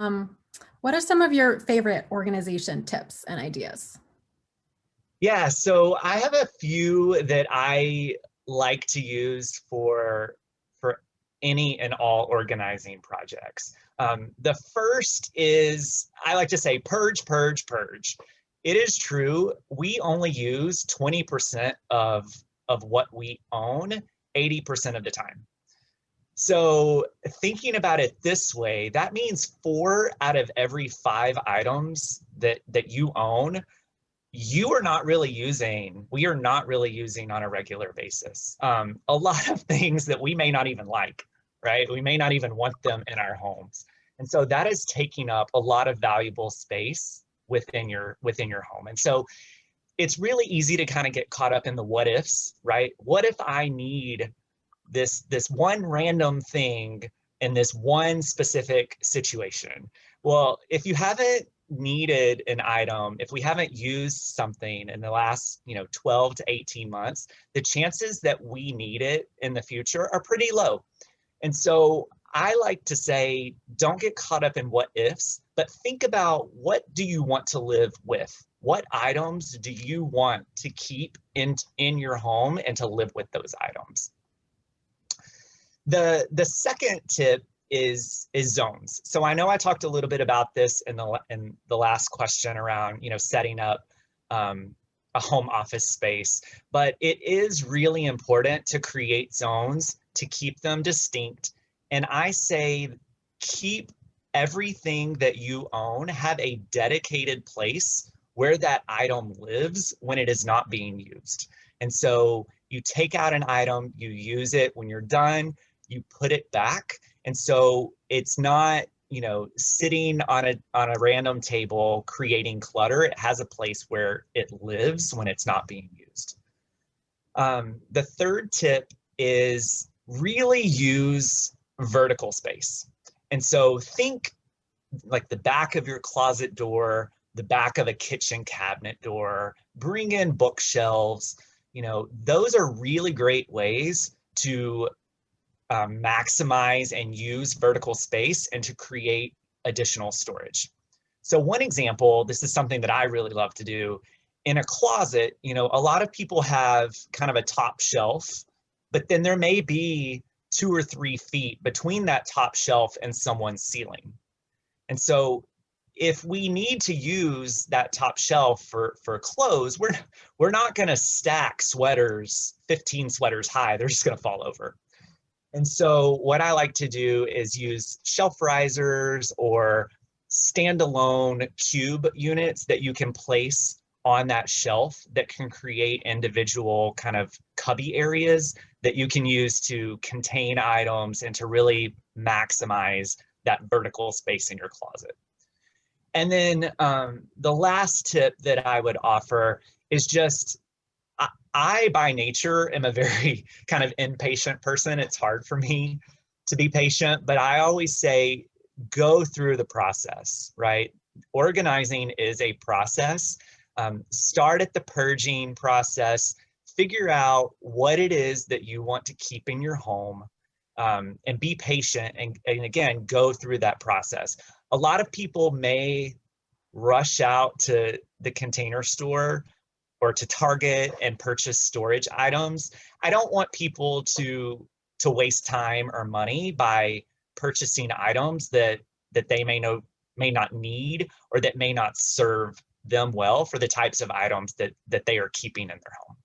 Um, what are some of your favorite organization tips and ideas? Yeah, so I have a few that I like to use for any and all organizing projects. The first is I like to say purge, purge, purge. It is true, we only use 20% of what we own 80% of the time. So thinking about it this way, that means 4 out of every 5 items that you own we are not really using on a regular basis. A lot of things that we may not even like, right? We may not even want them in our homes. And so that is taking up a lot of valuable space within your home. And so it's really easy to kind of get caught up in the what ifs, right? What if I need this one random thing in this one specific situation? Well, if you haven't needed an item, if we haven't used something in the last 12 to 18 months, the chances that we need it in the future are pretty low. And so I like to say, don't get caught up in what ifs, but think about, what do you want to live with? What items do you want to keep in your home and to live with those items? The second tip is zones. So I know I talked a little bit about this in the last question around setting up a home office space, but it is really important to create zones to keep them distinct. And I say, keep everything that you own, have a dedicated place where that item lives when it is not being used. And so you take out an item, you use it, when you're done, you put it back. And so it's not, sitting on a random table creating clutter. It has a place where it lives when it's not being used. The third tip is really use vertical space. And so think like the back of your closet door, the back of a kitchen cabinet door, bring in bookshelves. Those are really great ways to maximize and use vertical space and to create additional storage. So one example, this is something that I really love to do in a closet. A lot of people have kind of a top shelf, but then there may be 2 or 3 feet between that top shelf and someone's ceiling. And so if we need to use that top shelf for clothes, we're not going to stack sweaters 15 sweaters high. They're just going to fall over. And so what I like to do is use shelf risers or standalone cube units that you can place on that shelf that can create individual kind of cubby areas that you can use to contain items and to really maximize that vertical space in your closet. And then the last tip that I would offer is just, I, by nature, am a very kind of impatient person. It's hard for me to be patient, but I always say, go through the process, right? Organizing is a process. Start at the purging process, figure out what it is that you want to keep in your home, and be patient, and again, go through that process. A lot of people may rush out to the Container Store or to Target and purchase storage items. I don't want people to waste time or money by purchasing items that they may not need, or that may not serve them well for the types of items that they are keeping in their home.